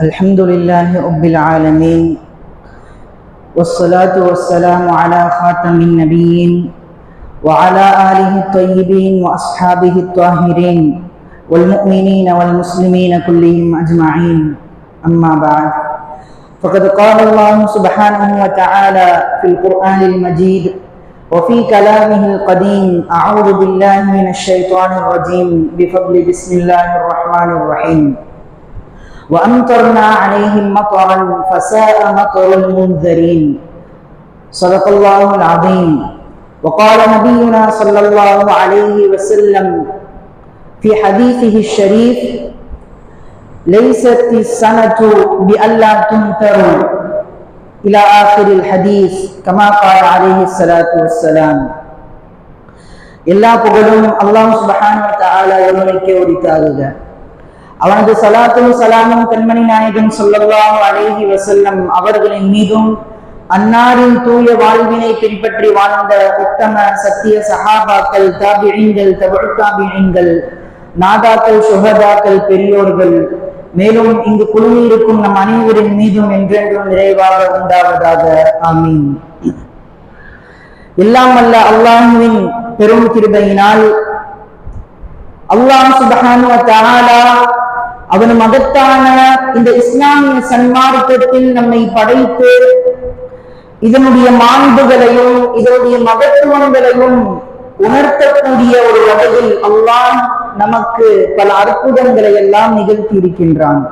الحمد لله رب العالمين والصلاة والسلام على خاتم النبيين وعلى آله الطيبين وأصحابه الطاهرين والمؤمنين والمسلمين كلهم أجمعين. أما بعد، فقد قال الله سبحانه وتعالى في القرآن المجيد وفي كلامه القديم: أعوذ بالله من الشيطان الرجيم بفضل بسم الله الرحمن الرحيم. وأمطرنا عليهم مطرا فساء مطر المنذرين. صدق الله العظيم. وقال نبينا صلى الله عليه وسلم في حديثه الشريف: ليست السنة بألا تمطر إلى آخر الحديث كما قال عليه الصلاة والسلام. எல்லா புகழும் அல்லாஹ் சுப்ஹானஹு வ தஆலா ஒருவனுக்கே உரித்தாகுக. அவனது ஸலாத்தும் ஸலாமும் கண்மணி நாயகம் ஸல்லல்லாஹு அலைஹி வஸல்லம் அவர்களின் மீதும், அன்னாரின் தூய வாழ்வினை பின்பற்றி வாழ்ந்த உத்தம சத்திய சஹாபாக்கள், தாபிஈன்கள், தபுஉ தாபிஈன்கள், நாதாக்கள், சுஹதாக்கள், பெரியோர்கள், மேலும் இங்கு குழுமி இருக்கும் நம் அனைவரின் மீதும் என்றென்றும் நிறைவாக உண்டாவதாக. ஆமீன். எல்லாம் வல்ல அல்லாஹ்வின் பெரும் கிருபையினால் அல்லாஹ் சுப்ஹானஹு வ தஆலா அவன் மகத்தான இந்த இஸ்லாமிய சன்மார்க்கத்தில் நம்மை படைத்து இதனுடைய மாண்புகளையும் இதனுடைய மகத்துவங்களையும் உணர்த்தக்கூடிய ஒரு வகையில் அல்லாஹ் நமக்கு பல அற்புதங்களை எல்லாம் நிகழ்த்தி இருக்கின்றான்.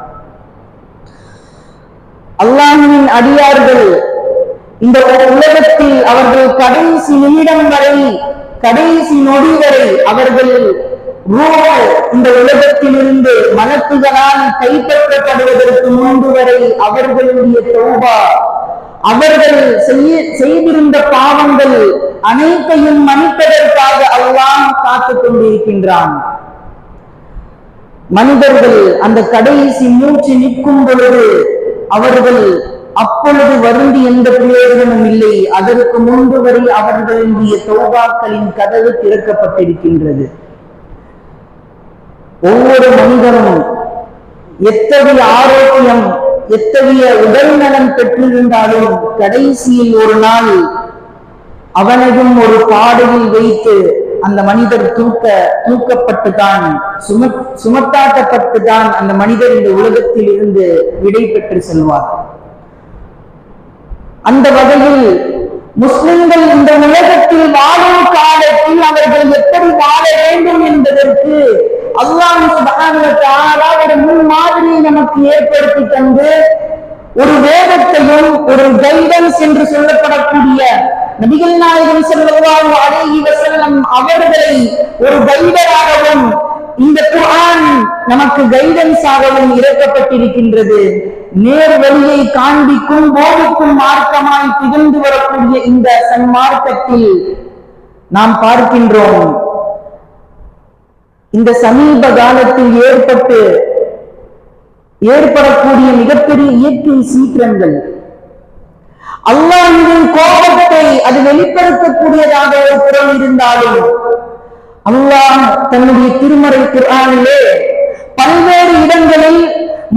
அல்லாஹ்வின் அடியார்கள் இந்த உலகத்தில் அவர்கள் கடைசி நிமிடம் வரை, கடைசி நொடி வரை அவர்கள் இந்த உலகத்திலிருந்து மலக்குகளால் கைப்பற்றப்படுவதற்கு முன்பு வரை அவர்களுடைய தௌபா, அவர்கள் செய்திருந்த பாவங்கள் அனைத்தையும் மன்னிப்பதற்காக அல்லாஹ் காத்துக் கொண்டிருக்கின்றான். மனிதர்கள் அந்த கடைசி மூச்சு நிற்கும் பொழுது அவர்கள் அப்பொழுது வருந்தி எந்த பிரயோஜனமும் இல்லை. அதற்கு முன்பு வரை அவர்களுடைய தௌபாக்களின் கதவு திறக்கப்பட்டிருக்கின்றது. ஒவ்வொரு மனிதனும் எத்தகைய ஆரோக்கியம், எத்தகைய உடல் நலம் பெற்றிருந்தாலும் கடைசியில் ஒரு நாள் அவனையும் ஒரு பாடையில் வைத்து அந்த மனிதர் தூக்கப்பட்டுதான், சுமத்தாட்டப்பட்டுதான் அந்த மனிதர் இந்த உலகத்தில் இருந்து விடை பெற்று செல்வார். அந்த வகையில் முஸ்லிம்கள் இந்த உலகத்தில் வாழும் காலத்தில் அவர்கள் எப்படி வாழ வேண்டும் என்பதற்கு அல்லாஹ் சுப்ஹானஹு வ தஆலா ஒரு முன்மாதிரியை நமக்கு ஏற்படுத்தி தந்து, ஒரு வேதத்தையும் ஒரு கைடன்ஸ் என்று சொல்லப்படக்கூடிய நபிகள் நாயகம் ஸல்லல்லாஹு அலைஹி வஸல்லம் அவர்களை ஒரு கைடராகவும் இந்த குர்ஆன் நமக்கு கைடன்ஸாகவும் இறக்கப்பட்டிருக்கின்றது. நேர் வழியை காண்பிக்கும், போதிக்கும் மார்க்கமாய் திகழ்ந்து வரக்கூடிய இந்த சன்மார்க்கத்தில் நாம் பார்க்கின்றோம், இந்த சமீப காலத்தில் ஏற்படக்கூடிய மிகப்பெரிய இயற்கை சீற்றங்கள், அல்லாஹ்வின் கோபத்தை அது வெளிப்படுத்தக்கூடியதாக ஒரு குரல் இருந்தாலும் அல்லாஹ் தன்னுடைய திருமறை குர்ஆனிலே பல்வேறு இடங்களில்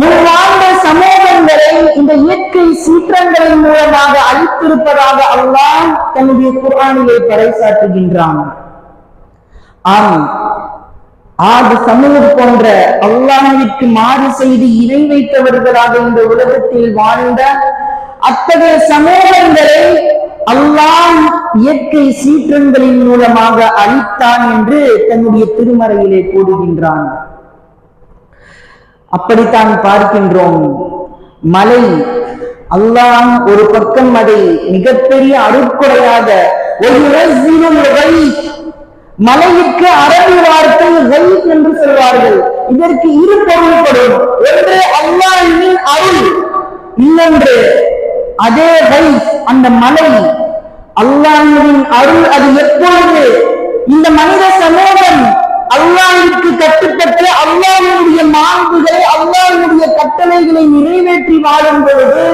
முன்வாழ்ந்த சமூகங்களை இந்த இயற்கை சீற்றங்களின் மூலமாக அழித்திருப்பதாக அல்லாஹ் தன்னுடைய குர்ஆனிலே பறைசாற்றுகின்றான். ஆம், ஆது சமூகம் போன்ற அல்லாஹ்விற்கு மாறு செய்து இணை வைத்தவர்களாக இந்த உலகத்தில் வாழ்ந்த அத்தகைய சமூகங்களை அல்லாஹ் இயற்கை சீற்றங்களின் மூலமாக அழித்தான் என்று தன்னுடைய திருமறையிலே கூறுகின்றான். அப்படித்தான் பார்க்கின்றோம். மலை, அல்லாஹ் ஒரு பக்கம் அதை மிகப்பெரிய அருட்கொடையாக மலைக்கு அரபி வார்த்தை கைத் என்று சொல்வார்கள். இதற்கு இரு பொருள்படும். ஒன்று அல்லாஹ்வின் அருள், இன்னொன்று அதே கைத், அந்த மலை அல்லாஹ்வின் அருள். அது எப்பொழுது இந்த மனித சமூகம் அல்லாஹ்விற்கு கட்டுப்பட்டு அல்லாஹ்வுடைய மாண்புகளை, அல்லாஹ்வுடைய கட்டளைகளை நிறைவேற்றி வாழும் பொழுது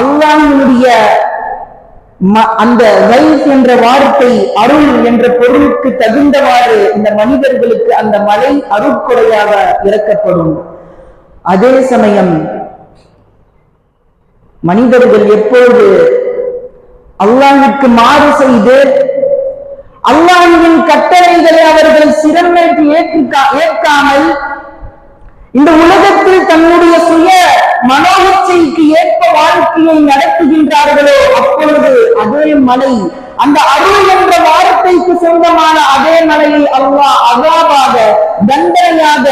அல்லாஹ்வுடைய அந்த கைத் என்ற வார்த்தை அருள் என்ற பொருளுக்கு தகுந்தவாறு இந்த மனிதர்களுக்கு அந்த மலை அருட்கொடையாக இறக்கப்படும். அதே சமயம் மனிதர்கள் எப்பொழுது அல்லாஹ்விற்கு மாறு செய்து அல்லாஹ்வின் கட்டளைகளை அவர்கள் சிரமேற்று ஏற்காமல் இந்த உலகத்தில் தன்னுடைய சுய மனோச்சைக்கு ஏற்ப வாழ்க்கையை நடத்துகின்றார்களோ அப்பொழுது அதே மலை, அந்த அருள் என்ற வார்த்தைக்கு சொந்தமான அதே மலையை அல்லாஹ் அஸாபாக, தண்டனையாக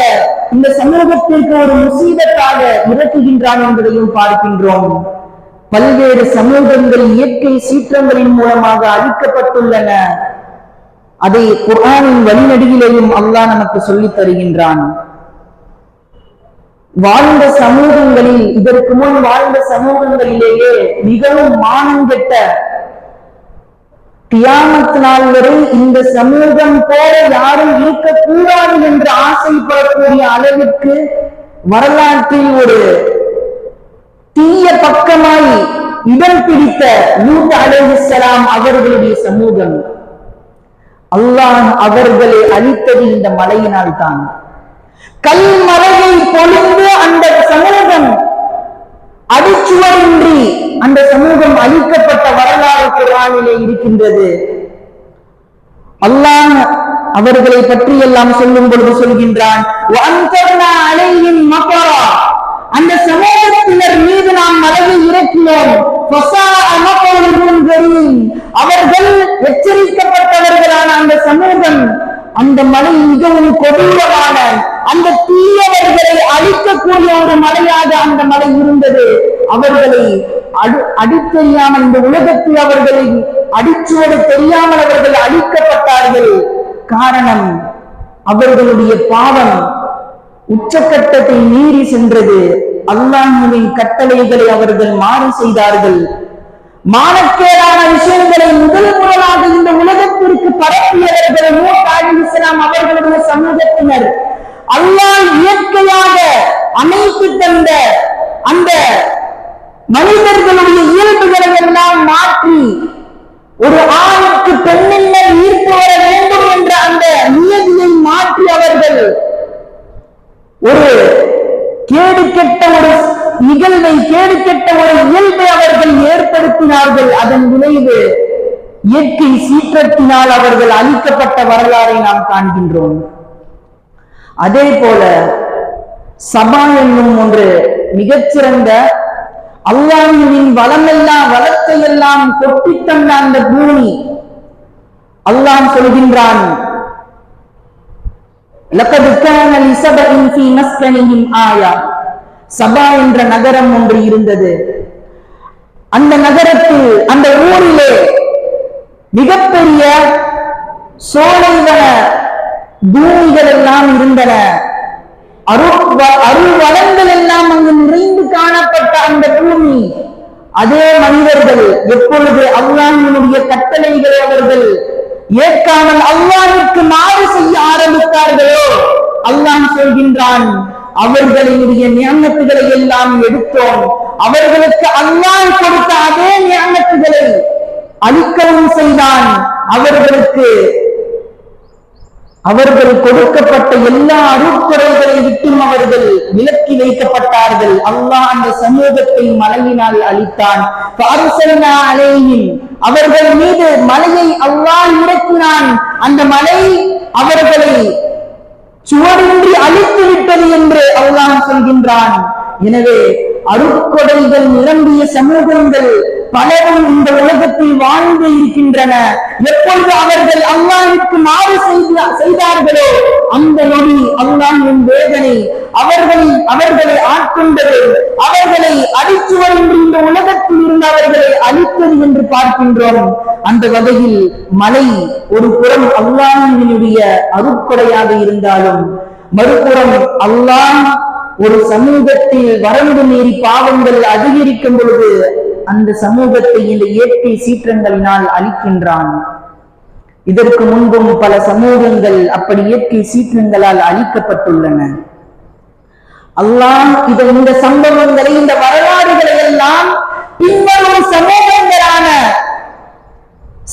இந்த சமூகத்திற்கு ஒரு முசீபத்தாக இறக்குகின்றான் என்பதையும் பார்க்கின்றோம். பல்வேறு சமூகங்கள் இயற்கை சீற்றங்களின் மூலமாக அழிக்கப்பட்டுள்ளன. அதை குர்ஆனின் வழிநெடுகிலேயும் அல்லாஹ் நமக்கு சொல்லித் தருகின்றான். வாழ்ந்த சமூகங்களில், இதற்கு முன் வாழ்ந்த சமூகங்களிலேயே மிகவும் மானங்கெட்ட, கியாமத் நாள் வரை இந்த சமூகம் போல யாரும் இருக்கக்கூடாது என்று ஆசைப்படக்கூடிய அளவிற்கு வரலாற்றில் ஒரு தீய பக்கமாய் இடம் பிடித்த லூத் அலைஹிஸ்ஸலாம் அவர்களுடைய சமூகம். அல்லாஹ் அவர்களை அழித்தது இந்த மலையினால் தான். கல்மலையை பொழிந்து அந்த சமூகம் அடிச்சுவரின்றி அந்த சமூகம் அழிக்கப்பட்ட வரலாறு குர்ஆனிலே இருக்கின்றது. அல்லாஹ் அவர்களை பற்றி எல்லாம் சொல்லும் பொழுது சொல்கின்றான், அந்த சமூகத்தினர் மீது நாம் மலையை இறக்கினோம். அவர்கள் எச்சரிக்கப்பட்டவர்களான அந்த சமூகம், அந்த மலை மிகவும் கொடூரமான, அந்த தீயவர்களை அழிக்கக்கூடிய ஒரு மலையாக அந்த மலை இருந்தது. அவர்களை அடித்தெரியாமல், இந்த உலகத்தில் அவர்களை அடிச்சுவடு தெரியாமல் அவர்கள் அழிக்கப்பட்டார்கள். காரணம், அவர்களுடைய பாவம் உச்சக்கட்டத்தை மீறி சென்றது. அல்லாஹ்வின் கட்டளைகளை அவர்கள் மாறு செய்தார்கள். மானக்கேடான விஷயங்களை முதல் முதலாக இந்த உலகத்திற்கு பரப்பியவர்கள் லூத் அலைஹிஸ்ஸலாம் அவர்களுடைய சமூகத்தினர். அல்லாஹ் இயற்கையாக அமைத்து தந்த அந்த மனிதர்களுடைய இயல்புகளை எல்லாம் மாற்றி, ஒரு ஆணுக்கு பெண்ணின்மேல் ஈர்ப்பு வர வேண்டும் என்ற அந்த நியதியை மாற்றி அவர்கள் ஒரு கேடுகெட்ட ஒரு நிகழ்வை, கேடுகெட்ட ஒரு இயல்பை அவர்கள் ஏற்படுத்தினார்கள். அதன் விளைவு இயற்கை சீற்றத்தினால் அவர்கள் அழிக்கப்பட்ட வரலாறை நாம் காண்கின்றோம். அதே போல சபா என்னும் ஒன்று மிகச்சிறந்த அல்லாஹ்வின் வளமெல்லாம், வளத்தை எல்லாம் கொட்டி தந்த அந்த பூமி. அல்லாஹ் சொல்கின்றான், லகத் கான லிஸபஇன் ஃபீ மஸ்கனிஹிம் ஆயா. சபா என்ற நகரம் ஒன்று இருந்தது. அந்த நகரத்தில், அந்த ஊரிலே மிகப்பெரிய சோலைவன பூமிகள் எல்லாம் இருந்தன. அருள் வளங்கள் எல்லாம் அங்கு நிறைந்து காணப்பட்ட அந்த பூமி. அதே மனிதர்கள் எப்பொழுது அல்லாஹ்வினுடைய கட்டளைகளை அவர்கள் ஏற்காமல் அல்லாஹ்விற்கு மாறு செய்ய ஆரம்பித்தார்களோ, அல்லாஹ் சொல்கின்றான், அவர்களுடைய நியமத்துகளை எல்லாம் எடுத்தோம். அவர்களுக்கு அல்லாஹ் கொடுத்த அதே நியமத்துகளை அளிக்கவும் செய்தான். அவர்கள் கொடுக்கப்பட்ட எல்லா அருட்கொடைகளை விட்டும் அவர்கள் விலக்கி வைக்கப்பட்டார்கள். அல்லாஹ் அந்த சமூகத்தை மலையினால் அழித்தான். அவர்கள் மீது மலையை அல்லாஹ் இறக்கினான். அந்த மலை அவர்களை சுவரின்றி அழித்து விட்டது என்று அல்லாஹ் சொல்கின்றான். எனவே அருட்கொடைகள் நிரம்பிய சமூகங்கள் பலரும் இந்த உலகத்தில் வாழ்ந்து இருக்கின்றன. எப்பொழுது அவர்கள் அல்லாஹ்விற்கு மாறு செய்தார்களோ அந்த நொடி அல்லாஹ்வின் வேதனை அவர்களை ஆட்கொண்டது. அவர்களை அடிச்சுவர் என்று இந்த உலகத்தில் இருந்து அவர்களை அழித்தது என்று பார்க்கின்றோம். அந்த வகையில் மலை ஒரு புறம் அல்லாஹ்வினுடைய அருட்கொடையாக இருந்தாலும், மறுபுறம் அல்லாஹ் ஒரு சமூகத்தில் வரம்பு மீறி பாவங்கள் அதிகரிக்கும் பொழுது அந்த சமூகத்தை இந்த இயற்கை சீற்றங்களினால் அழிக்கின்றான். இதற்கு முன்பும் பல சமூகங்கள் அப்படி இயற்கை சீற்றங்களால் அழிக்கப்பட்டுள்ளன. அல்லாஹ் இந்த சம்பவங்களை, இந்த வரலாறுகளை எல்லாம் பின்வரும் சமூகங்களான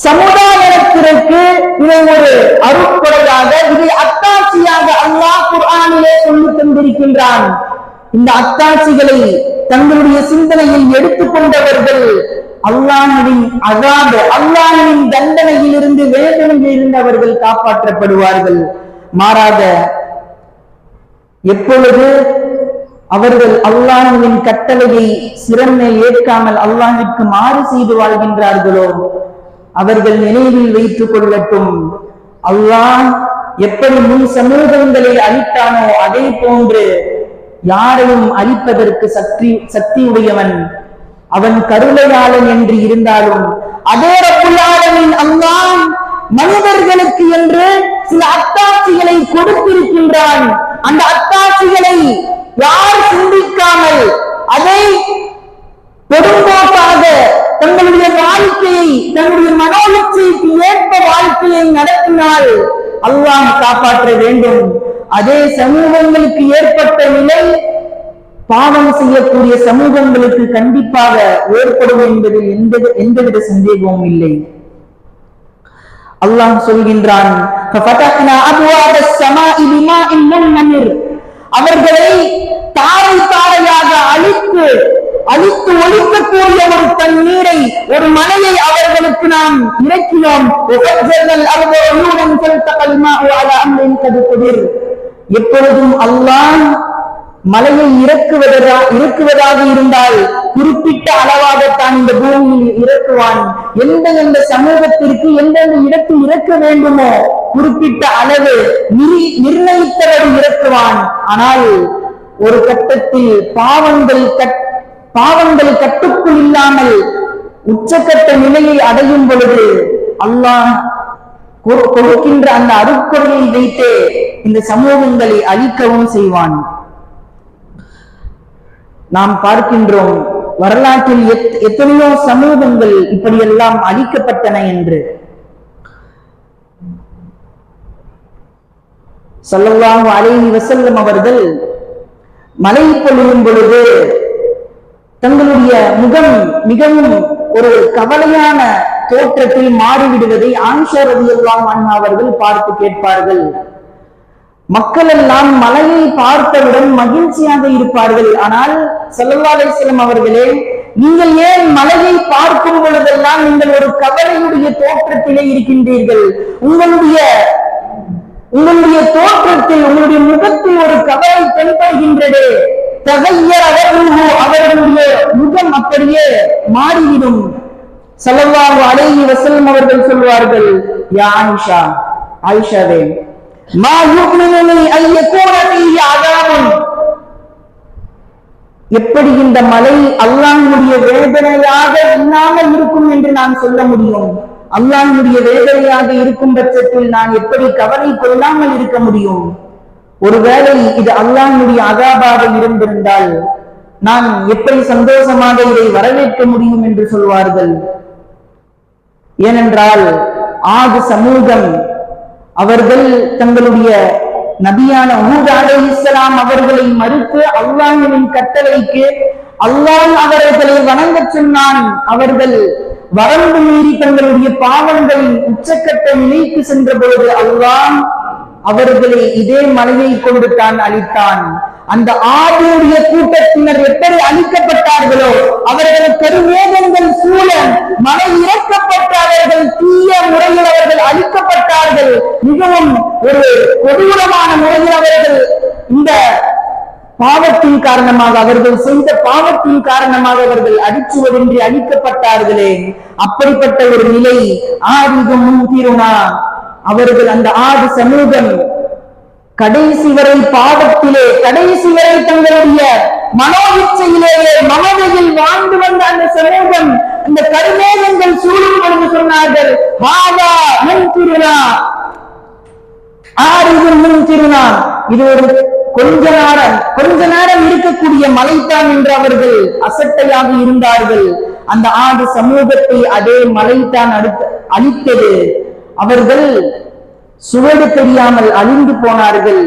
சமுதாயத்திற்கு இதை ஒரு அருட்கொடையாக, இதை அத்தாட்சியாக அல்லாஹ் குர்ஆனிலே சொல்லி தந்திருக்கின்றான். இந்த அத்தாட்சிகளை தங்களுடைய சிந்தனையில் எடுத்துக்கொண்டவர்கள் அல்லாஹ்வின் அஸாப், அல்லாஹ்வின் தண்டனையில் இருந்து, வேதனையில் இருந்து அவர்கள் காப்பாற்றப்படுவார்கள். மாறாக எப்பொழுது அவர்கள் அல்லாஹ்வின் கட்டளையை சிறந்த ஏற்காமல் அல்லாஹ்விற்கு மாறு செய்து வாழ்கின்றார்களோ அவர்கள் நினைவில் வைத்துக் கொள்ளட்டும், அல்லாஹ் எப்படி முன் சமூகங்களை அழித்தானோ அதே போன்று யாரையும் அழிப்பதற்கு சக்தி உடையவன், அவன் கருணையாளன் என்று இருந்தாலும் அதே ரப்புல் ஆலமீன் அல்லாஹ் மனிதர்களுக்கு என்று சில அத்தாட்சிகளை கொடுத்திருக்கின்றான். அந்த அத்தாட்சிகளை யார் சிந்திக்காமல் அதை பெரும்போக்காக தங்களுடைய வாழ்க்கையை, தங்களுடைய மனோலட்சியத்துக்கு ஏற்ப வாழ்க்கையை நடத்தினால் அல்லாஹ் காப்பாற்ற வேண்டும். அதே சமூகங்களுக்கு ஏற்பட்ட நிலை பாவம் செய்யக்கூடிய சமூகங்களுக்கு கண்டிப்பாக ஏற்படும் என்பதில் எந்தவித சந்தேகமும் இல்லை. அல்லாஹ் சொல்கின்றான், அவர்களை தாரை தாரையாக அழித்து ஒழிக்கக்கூடிய ஒரு தண்ணீரை, ஒரு மலையை அவர்களுக்கு நாம் இறக்கினோம். எப்பொழுதும் அல்லாஹ் மலையை இறக்குவதாக இருந்தால் குறிப்பிட்ட அளவாகத்தான் இந்த பூமியில் இறக்குவான். எந்த சமூகத்திற்கு எந்தெந்த இடத்தில் இறக்க வேண்டுமோ குறிப்பிட்ட அளவு நிர்ணயித்தவரை இறக்குவான். ஆனால் ஒரு கட்டத்தில் பாவங்கள் கட்டுக்குள் இல்லாமல் உச்சக்கட்ட நிலையை அடையும் பொழுது அல்லாஹ் கொடுக்கின்ற அந்த அருட்கொடையை வைத்து இந்த சமூகங்களை அழிக்கவும் செய்வான். நாம் பார்க்கின்றோம் வரலாற்றில் எத்தனையோ சமூகங்கள் இப்படியெல்லாம் அழிக்கப்பட்டன என்று. ஸல்லல்லாஹு அலைஹி வஸல்லம் அவர்கள் மழை பொழியும் பொழுது தங்களுடைய முகம் மிகவும் ஒரு கவலையான தோற்றத்தில் மாறிவிடுவதை ஆயிஷா ரலியல்லாஹு அன்ஹா அவர்கள் பார்த்து கேட்பார்கள். மக்கள் எல்லாம் மலையை பார்த்தவுடன் மகிழ்ச்சியாக இருப்பார்கள். ஆனால் ஸல்லல்லாஹு அலைஹி வஸல்லம் அவர்களே, நீங்கள் ஏன் மலையை பார்க்கும் பொழுதெல்லாம் நீங்கள் ஒரு கவலையுடைய தோற்றத்திலே இருக்கின்றீர்கள்? உங்களுடைய தோற்றத்தில், உங்களுடைய முகத்தில் ஒரு கவலை தென்படுகின்றது. அவர்களுடைய முகம் அப்படியே மாறிவிடும். ஸல்லல்லாஹு அலைஹி வஸல்லம் அவர்கள் சொல்வார்கள், யா ஆயிஷா, ஆயிஷாவே, மா யுக்மினு அன் யகூன ஃபீஹி அஸாபுன், எப்படி இந்த மலை அல்லாஹ்வுடைய வேதனையாக இல்லாமல் இருக்கும் என்று நான் சொல்ல முடியும்? அல்லாஹ்வுடைய வேதனையாக இருக்கும் பட்சத்தில் நான் எப்படி கவலை கொள்ளாமல் இருக்க முடியும்? ஒருவேளை இது அல்லாஹ்வுடைய அஸாபாக இருந்திருந்தால் நான் எப்படி சந்தோஷமாக இதை வரவேற்க முடியும் என்று சொல்வார்கள். ஏனென்றால் ஆது சமூகம் அவர்கள் தங்களுடைய நபியான ஹூத் அலைஹிஸ்ஸலாம் அவர்களை மறுத்து அல்லாஹ்வின் கட்டளைக்கு அல்லாஹ் அவர்களை வணங்கச் சொன்னான். அவர்கள் வரம்பு மீறி தங்களுடைய பாவங்களின் உச்சக்கட்ட நிலைக்கு சென்ற பொழுது அல்லாஹ் அவர்களை இதே மலையை கொண்டு தான் அழித்தான். அந்த ஆதியுடைய கூட்டத்தினர் எப்படி அழிக்கப்பட்டார்களோ அவர்கள் கருமேகங்கள் சூழ மலை இறக்கப்பட்ட அவர்கள் தீய முறையில் அவர்கள் அழிக்கப்பட்டார்கள். மிகவும் ஒரு கொடூரமான முறையில் அவர்கள் இந்த பாவத்தின் காரணமாக, அவர்கள் செய்த பாவத்தின் காரணமாக அவர்கள் அடிச்சுவதின்றி அழிக்கப்பட்டார்களே. அப்படிப்பட்ட ஒரு நிலை ஆதிகம் முன்திருமா அவர்கள், அந்த ஆதி சமூகம் கடைசி வரை பாவத்திலே, கடைசி வரை தங்களுடைய மனோவிச்சையிலேயே மமதையில் வாழ்ந்து வந்த அந்த சமூகம் அந்த கருமேகங்கள் சூழும் பொழுது சொன்னார்கள், வாதா முன்திருநா, ஆரிதும் முன்திருநா, இது ஒரு கொஞ்ச நேரம் இருக்கக்கூடிய மலைத்தான் என்று அவர்கள் அசட்டையாக இருந்தார்கள். அந்த ஆடு சமூகத்தை அதே மலைத்தான் அழித்தது. அவர்கள் சுவடு தெரியாமல் அழிந்து போனார்கள்.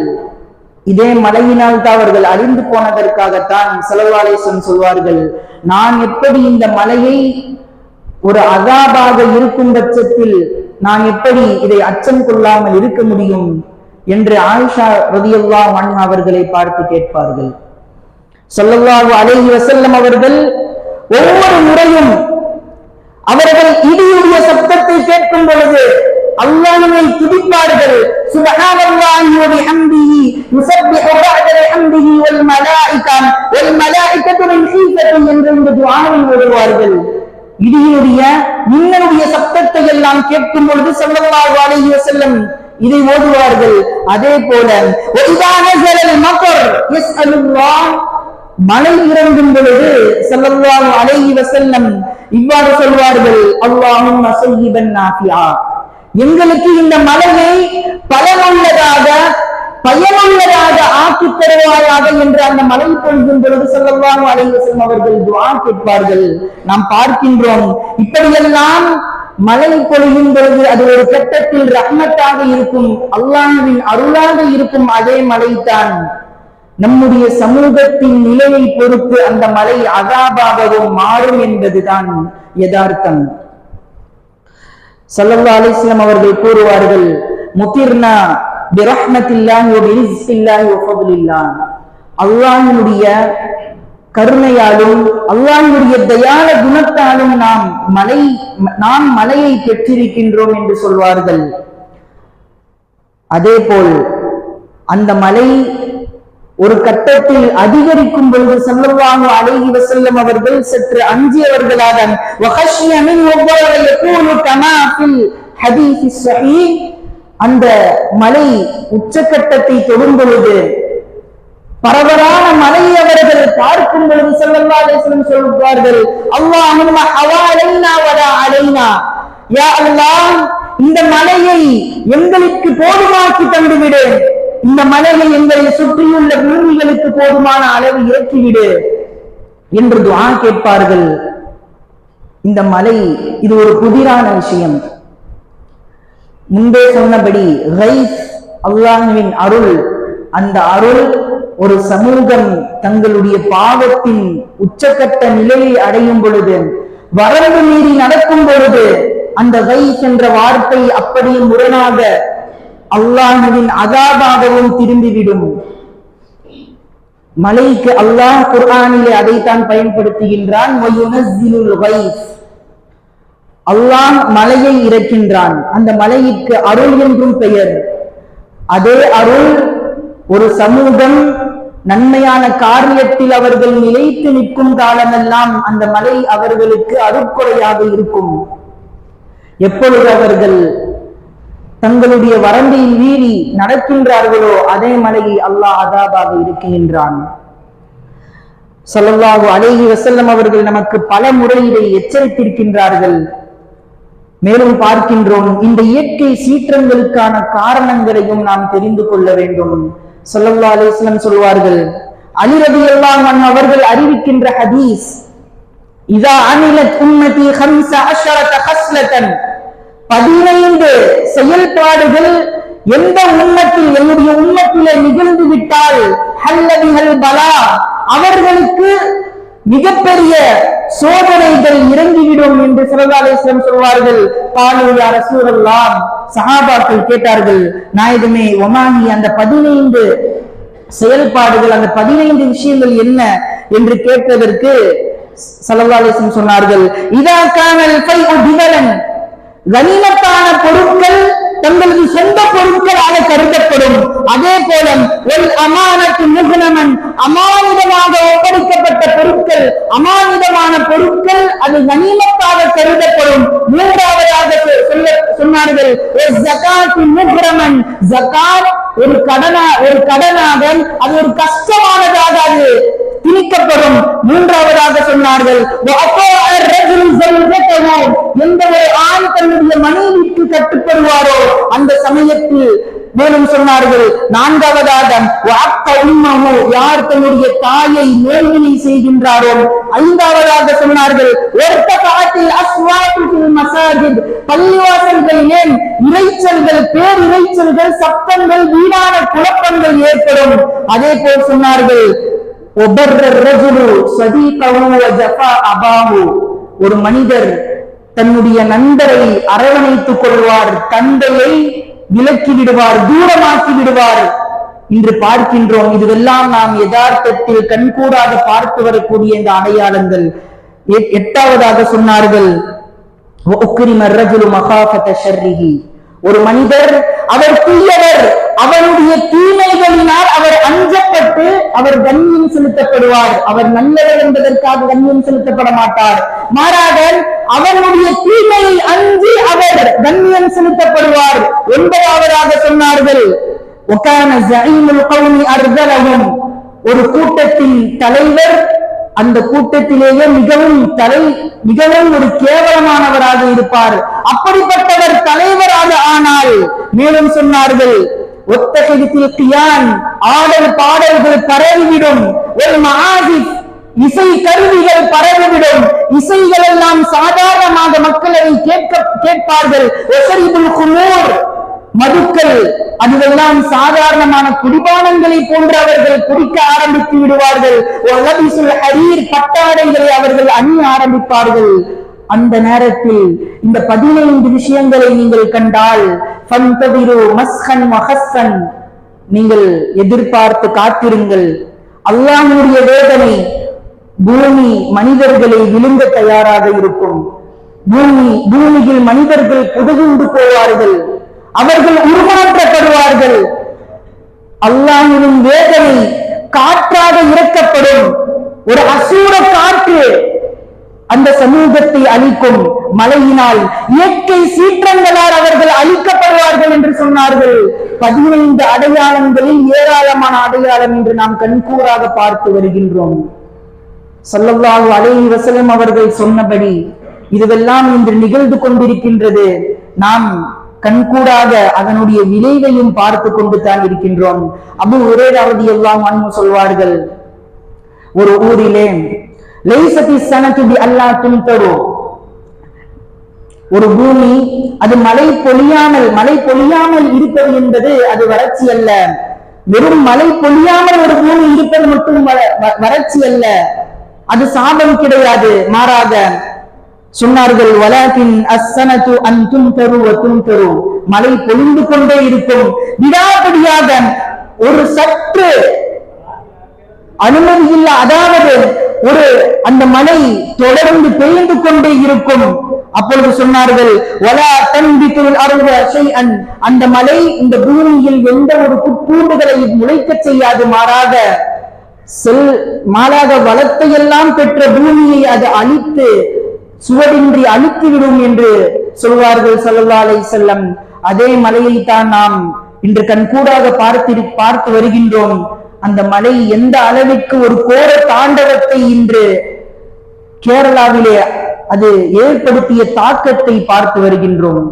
இதே மலையினால் தான் அவர்கள் அழிந்து போனதற்காகத்தான் ஸல்லல்லாஹு அலைஹி வஸல்லம் சொல்வார்கள், நான் எப்படி இந்த மலையை ஒரு அஸாபாக இருக்கும் பட்சத்தில் நான் எப்படி இதை அச்சம் கொள்ளாமல் இருக்க முடியும் என்று ஆயிஷா ரலியல்லாஹு அன்ஹா அவர்களை பார்த்து கேட்பார்கள். ஸல்லல்லாஹு அலைஹி வஸல்லம் அவர்கள் ஒவ்வொரு முறையும் அவர்கள் இடியுடைய சப்தத்தை கேட்கும் பொழுது அல்லாஹ்வை துதிப்பார்கள். சுப்ஹானல்லாஹி வ பிஹம்திஹி யுஸப்பிஹு பஅத பிஹம்திஹி வல் மலாயிகத்து மின் ஹீஃபத்தி என்ற இந்த துஆவை ஓதுவார்கள். இடியுடைய மின்னலுடைய சப்தத்தை எல்லாம் கேட்கும் பொழுது ஸல்லல்லாஹு அலைஹி வஸல்லம் இதை ஓதுவார்கள். அதே போல வஇதா நஸலல் மத்ர் யஸ்அலுல்லாஹ், மழை இறங்கும் பொழுது ஸல்லல்லாஹு அலைஹி வஸல்லம் இவ்வாறு சொல்வார்கள், அல்லாஹும்ம ஸய்யிபன் நாஃபிஆ, எங்களுக்கு இந்த மழையை பலனுள்ளதாக பயனுள்ளதாக ஆக்கி தருவாயாக என்று அந்த மழை பொழியும் பொழுது ஸல்லல்லாஹு அலைஹி வஸல்லம் அவர்கள் துஆ கேட்பார்கள். நாம் பார்க்கின்றோம், இப்படியெல்லாம் மழை பொழியும் பொழுது அது ஒரு கட்டத்தில் ரஹ்மத்தாக இருக்கும், அல்லாஹ்வின் அருளாக இருக்கும். அதே மழைதான் நம்முடைய சமூகத்தின் நிலையை பொறுத்து அந்த மழை அஸாபாகவும் மாறும் என்பதுதான் யதார்த்தம். ஸல்லல்லாஹு அலைஹி வஸல்லம் அவர்கள் கூறுவார்கள், முத்திர்னா பிரஹ்மத்தில்லாஹி வ பிரிஸ்ஸில்லாஹி வ ஃபضலில்லாஹ், அல்லாஹ்வுடைய கருணையாலும் அல்லாஹ்வுடைய தயால குணத்தாலும் நாம் மழையை பெற்றிருக்கின்றோம் என்று சொல்வார்கள். அதேபோல் அந்த மழை ஒரு கட்டத்தில் அதிகரிக்கும் பொழுது ஸல்லல்லாஹு அலைஹி வஸல்லம் அவர்கள் சற்று அஞ்சியவர்களாக வஹஷிய மின் வதர யகூலு கமா ஃபில் ஹதீஸ் ஸஹீஹ், அந்த மலை உச்சக்கட்டத்தை தொடும் பொழுது பரவலான மலையை அவர்கள் பார்க்கும் பொழுது ஸல்லல்லாஹு அலைஹி வஸல்லம் சொல்வார்கள், அல்லாஹும்ம ஹவாலைனா வலா அலைனா, யா அல்லாஹ் இந்த மலையை எங்களுக்கு போதுமாக்கி தந்துவிடு, இந்த மலையை எங்களை சுற்றியுள்ள பூமிகளுக்கு போதுமான அளவு ஏற்றிவிடு என்று துஆ கேட்பார்கள். இந்த மலை இது ஒரு புதிரான விஷயம். முன்பே சொன்னபடி கைஸ் அல்லாஹ்வின் அருள், அந்த அருள் ஒரு சமூகம் தங்களுடைய பாவத்தின் உச்சக்கட்ட நிலையை அடையும் பொழுது, வரம்பு மீறி நடக்கும் பொழுது அந்த கைஸ் என்ற வார்த்தை அப்படியே முரணாக அல்லாஹ்வின் அஸாபாகவும் திரும்பிவிடும். மலைக்கு அல்லாஹ் குர்ஆனிலே அதைத்தான் பயன்படுத்துகின்றான், வயுனஸ்ஸிலுல் கைஸ், அல்லாஹ் மலையை இறக்கின்றான். அந்த மலைக்கு அருள் என்றும் பெயர். அதே அருள் ஒரு சமூகம் நன்மையான காரியத்தில் அவர்கள் நிலைத்து நிற்கும் காலமெல்லாம் அந்த மலை அவர்களுக்கு அருட்கொடையாக இருக்கும். எப்பொழுது அவர்கள் தங்களுடைய வரம்பை மீறி நடக்கின்றார்களோ அதே மலையை அல்லாஹ் அஸாபாக இருக்கின்றான். ஸல்லல்லாஹு அலைஹி வஸல்லம் அவர்கள் நமக்கு பல முறை இதை எச்சரித்திருக்கின்றார்கள். மேலும் பார்க்கின்றோம், இந்த இயற்கை சீற்றங்களுக்கான காரணங்களையும் நாம் தெரிந்து கொள்ள வேண்டும். ஸல்லல்லாஹு அலைஹி வஸல்லம் சொல்வார்கள், அலி ரலியல்லாஹு அன்ஹு அவர்கள் அறிவிக்கின்ற ஹதீஸ், இதா அமிலத் உம்மதி 15 ஹஸ்லத்தன், 15 செயல்பாடுகள் எந்த உம்மத்தில் என்னுடைய உம்மத்திலே நிகழ்ந்து விட்டால் ஹல்லபிஹல் பலா, அவர்களுக்கு மிகப்பெரிய சோதனைகள் இறங்கிவிடும் என்று ஸல்லல்லாஹு அலைஹி வஸல்லம் சொல்வார்கள். காலு யா ரசூலல்லாஹ், சஹாபாக்கள் கேட்டார்கள், நாயகமே வமாஹி, அந்த 15 செயல்பாடுகள், அந்த 15 விஷயங்கள் என்ன என்று கேட்டதற்கு ஸல்லல்லாஹு அலைஹி வஸல்லம் சொன்னார்கள், இதா கானல் ஃபைஉ திவலன், கனிமத்தான பொருட்கள் தங்களது சொந்த பொருட்களாக கருதப்படும். அதே போல ஒல் அமானத்து முக்னமன், அமானிதமாக ஒப்படைக்கப்பட்ட பொருட்கள், அமானிதமான பொருட்கள் அது கனிமத்தாக கருதப்படும். மூன்றாவதாக சொன்னார்கள் ஜகாத் முக்ரமன், ஜகாத் ஒரு கடனாக அது ஒரு கஷ்டமானதாக அது திணிக்கப்படும். மூன்றாவதாக சொன்னார்கள் எந்த ஒரு ஆண் தன்னுடைய மனைவிக்கு கட்டுப்படுவாரோ அந்த சமயத்தில். மேலும் சொன்னார்கள் நான்காவதாக யார் தன்னுடைய தாயை மேல்வினை செய்கின்றாரோ. ஐந்தாவதாக சொன்னார்கள் பள்ளிவாசல்களிலே இறைச்சல்கள், பேரிரைச்சல்கள், சப்தங்கள், வீணான குழப்பங்கள் ஏற்படும். அதே போல் சொன்னார்கள் ஒரு மனிதர் தன்னுடைய நண்பரை அரவணைத்துக் கொள்வார், தந்தையை விலக்கி விடுவார், தூரமாக்கி விடுவார். இன்று பார்க்கின்றோம். இதுவெல்லாம் நாம் யதார்த்தத்தில் கண்கூடாக பார்த்து வரக்கூடிய இந்த அடையாளங்கள். எட்டாவதாக சொன்னார்கள், ஒரு மனிதர் அவர் தீயவர், அவருடைய தீமைகளினால் அவர் அஞ்சப்பட்டு அவர் கண்ணியம் செலுத்தப்படுவார். அவர் நல்லவர் என்பதற்காக கண்ணியம் செலுத்தப்பட மாட்டார். மாறாக அவனுடைய தீமையை அஞ்சி அவர் கண்ணியம் செலுத்தப்படுவார். ஒன்பதாவதாக சொன்னார்கள், ஒரு கூட்டத்தின் தலைவர் அந்த கூட்டத்திலேயே மிகவும் ஒரு கேவலமானவராக இருப்பார். அப்படிப்பட்டவர் தலைவராக ஆனால் மேலும் சொன்னார்கள், ஆடல் பாடல்கள் பரவிவிடும், இசை கருவிகள் பரவிவிடும், இசைகள் எல்லாம் சாதாரணமாக மக்கள் அதை கேட்பார்கள். மதுக்கள் அதுவெல்லாம் சாதாரணமான குடிபானங்களை போன்று அவர்கள் குடிக்க ஆரம்பித்து விடுவார்கள். பட்டாடைகளை அவர்கள் அணிய ஆரம்பிப்பார்கள். அந்த நேரத்தில் இந்த 15 விஷயங்களை நீங்கள் கண்டால் நீங்கள் எதிர்பார்த்து காத்திருங்கள். அல்லாஹ்வுடைய வேதனை பூமி மனிதர்களை விழுங்க தயாராக இருக்கும். பூமியில் மனிதர்கள் புதுகுண்டு போவார்கள், அவர்கள் உருமாற்றப்படுவார்கள். அல்லாஹ்வின் வேதனை காற்றாக இறக்கப்படும். ஒரு அசூர காற்று அந்த சமூகத்தை அழிக்கும். மழையினால், இயற்கை சீற்றங்களால் அவர்கள் அழிக்கப்படுவார்கள் என்று சொன்னார்கள். 15 அடையாளங்களில் ஏராளமான அடையாளம் என்று நாம் கண்கூடாக பார்த்து வருகின்றோம். ஸல்லல்லாஹு அலைஹி வஸல்லம் அவர்கள் சொன்னபடி இதுவெல்லாம் இன்று நிகழ்ந்து கொண்டிருக்கின்றது. நாம் கண்கூடாக அதனுடைய விளைவையும் பார்த்து கொண்டு தான் இருக்கின்றோம். அபூ ஹுரைரா ரலியல்லாஹு அன்ஹு சொல்வார்கள், ஒரு ஊரிலே லைஸத்தி ஸனது பி அல்லா தும்தரு, ஒரு பூமி அது மழை பொழியாமல் இருப்பது என்பது அது வறட்சி அல்ல. வெறும் மழை பொழியாமல் ஒரு பூமி இருப்பது மட்டும் வறட்சி அல்ல, அது சாபம் கிடையாது. மாறாக சொன்னார்கள், வலாகின் அஸ்ஸனது அன் தும்தரு வ தும்தரு, மழை பொழிந்து கொண்டே இருக்கும். விடாப்பிடியாக ஒரு சற்று அனுமதி இல்ல, அதாவது அந்த மழை தொடர்ந்து பெய்து கொண்டே இருக்கும். அப்பொழுது சொன்னார்கள், வலா தன்பித்துல் அர்த ஷைஅன், அந்த மழை இந்த பூமியில் எந்த ஒரு புற்பூண்டுகளையும் முளைக்க செய்யாது. மாறாக வளத்தை எல்லாம் பெற்ற பூமியை அது அழித்து சுவடின்றி அழித்துவிடும் என்று சொல்வார்கள் ஸல்லல்லாஹு அலைஹி வஸல்லம். அதே மலையை தான் நாம் இன்று கண்கூடாக பார்த்து வருகின்றோம். அந்த மலை எந்த அளவிற்கு ஒரு கோர தாண்டவத்தை இன்று கேரளாவிலே அது ஏற்படுத்திய தாக்கத்தை பார்த்து வருகின்றோம்.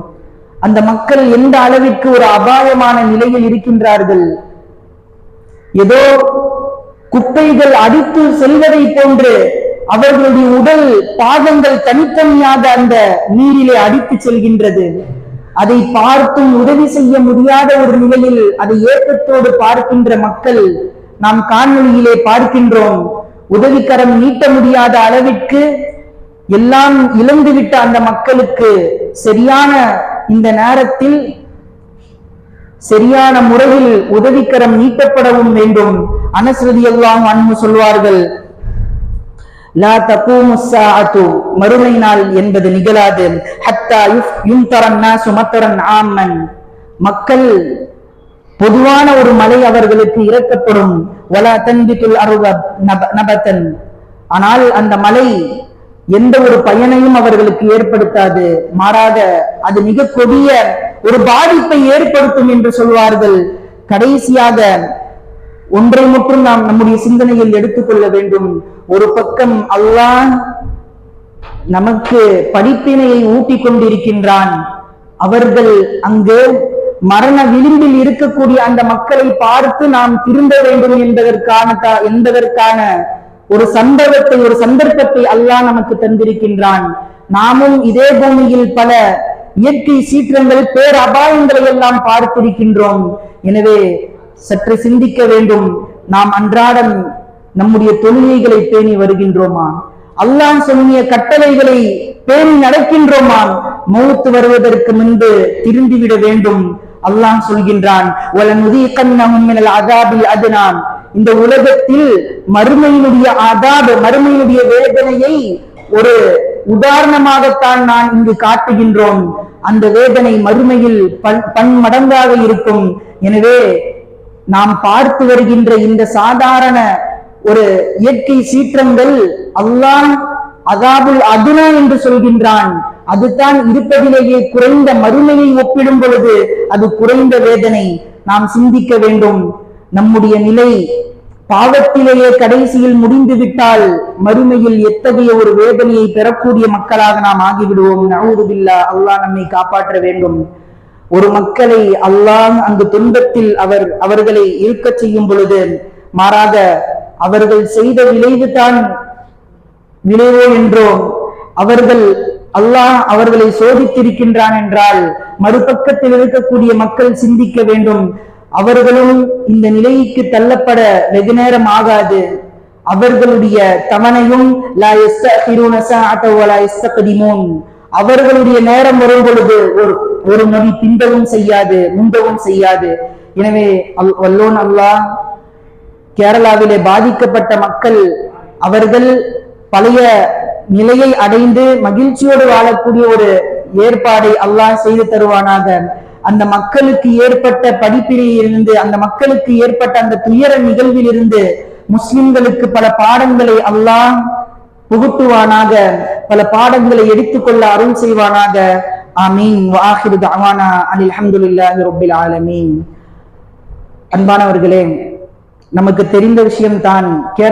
அந்த மக்கள் எந்த அளவிற்கு ஒரு அபாயமான நிலையில் இருக்கின்றார்கள். ஏதோ குப்பைகள் அடித்து செல்வதை போன்று அவர்களுடைய உடல் பாகங்கள் தனித்தனியாக அந்த நீரிலே அடித்து செல்கின்றது. அதை பார்த்தும் உதவி செய்ய முடியாத ஒரு நிலையில் அதை ஏக்கத்தோடு பார்க்கின்ற மக்கள் நாம் காணொளியிலே பார்க்கின்றோம். உதவிக்கரம் நீட்ட முடியாத அளவிற்கு எல்லாம் இழந்துவிட்ட அந்த மக்களுக்கு சரியான இந்த நேரத்தில் சரியான முறையில் உதவிக்கரம் நீட்டப்படவும் வேண்டும். அனஸ் ரலியல்லாஹு அன்ஹு சொல்வார்கள், லா தகூமு ஸாஅத்து, மறுமை நாள் என்பது நிகழாது. ஹத்தா யும்தரன் நாஸு மத்ரன் ஆம்மன், மக்கள் பொதுவான ஒரு மழை அவர்களுக்கு இறக்கப்படும். வலா தன்பித்துல் அர்த நபதன், ஆனால் அந்த மழை எந்த ஒரு பயனையும் அவர்களுக்கு ஏற்படுத்தாது. மாறாக அது மிக கொடிய ஒரு பாதிப்பை ஏற்படுத்தும் என்று சொல்வார்கள். கடைசியாக ஒன்றை மட்டும் நாம் நம்முடைய சிந்தனையில் எடுத்துக்கொள்ள வேண்டும். ஒரு பக்கம் அல்லாஹ் நமக்கு படிப்பினையை ஊட்டி கொண்டிருக்கின்றான். அவர்கள் அங்கு மரண விளிம்பில் இருக்கக்கூடிய அந்த மக்களை பார்த்து நாம் திரும்ப வேண்டும் என்பதற்கான ஒரு சம்பவத்தை, ஒரு சந்தர்ப்பத்தை அல்லாஹ் நமக்கு தந்திருக்கின்றான். நாமும் இதே பூமியில் பல இயற்கை சீற்றங்கள், பேர் அபாயங்களை எல்லாம் பார்த்திருக்கின்றோம். எனவே சற்று சிந்திக்க வேண்டும். நாம் அன்றாடம் நம்முடைய தொழுகைகளை பேணி வருகின்றோமா? அல்லாஹ் சொன்னிய கட்டளைகளை பேணி நடக்கின்றோமா? மௌத் வருவதற்கு முன்பு திரும்பிவிட வேண்டும். அல்லாஹ் சொல்கின்றான், வலனுதீகன்னஹும் மினல் அஸாபில் அத்னா, இந்த உலகத்தில் மறுமையினுடைய அஸாப், மறுமையினுடைய வேதனையை ஒரு உதாரணமாகத்தான் நான் இங்கு காட்டுகின்றோம். அந்த வேதனை மறுமையில் பன்மடங்காக இருக்கும். எனவே நாம் பார்த்து வருகின்ற இந்த சாதாரண ஒரு இயற்கை சீற்றங்கள் அல்லாஹ் அஸாபுல் அத்னா என்று சொல்கின்றான். அதுதான் இருப்பதிலேயே குறைந்த, மறுமையை ஒப்பிடும் பொழுது அது குறைந்த வேதனை. நாம் சிந்திக்க வேண்டும், நம்முடைய நிலை பாவத்திலேயே கடைசியில் முடிந்து விட்டால் மறுமையில் எத்தகைய ஒரு வேதனையை பெறக்கூடிய மக்களாக நாம் ஆகிவிடுவோம். நஊது பில்லாஹ், அல்லாஹ் நம்மை காப்பாற்ற வேண்டும். ஒரு மக்களை அல்லாஹ் அந்த துன்பத்தில் அவர்களை இருக்க செய்யும் பொழுது மாறாக அவர்கள் செய்த விளைவோ என்றோ அல்லாஹ் அவர்களை சோதித்திருக்கின்றான் என்றால் மறுபக்கத்தில் இருக்கக்கூடிய மக்கள் சிந்திக்க வேண்டும், அவர்களும் இந்த நிலைக்கு தள்ளப்பட வெகு நேரம் ஆகாது. அவர்களுடைய தவணையும் லா யஸ்தஅகிருன ஸாஅத வலா யஸ்தக்திமூன், அவர்களுடைய நேரம் வரும் பொழுது ஒரு நொடி பிந்தவும் செய்யாது, முந்தவும் செய்யாது. எனவே வல்லோன் அல்லாஹ் கேரளாவிலே பாதிக்கப்பட்ட மக்கள் அவர்கள் பழைய நிலையை அடைந்து மகிழ்ச்சியோடு வாழக்கூடிய ஒரு ஏற்பாடை அல்லாஹ் செய்து தருவானாக. அந்த மக்களுக்கு ஏற்பட்ட படிப்பினையிலிருந்து, அந்த மக்களுக்கு ஏற்பட்ட அந்த துயர நிகழ்வில் இருந்து முஸ்லிம்களுக்கு பல பாடங்களை அல்லாஹ் புகுட்டுவானாக, பல பாடங்களை எடுத்துக்கொள்ள அருள் செய்வானாக. ஆமீன். வஆகிரு தஅவானா அனில் ஹம்துலில்லாஹி ரப்பில் ஆலமீன். அன்பானவர்களே, நமக்கு தெரிந்த விஷயம்தான்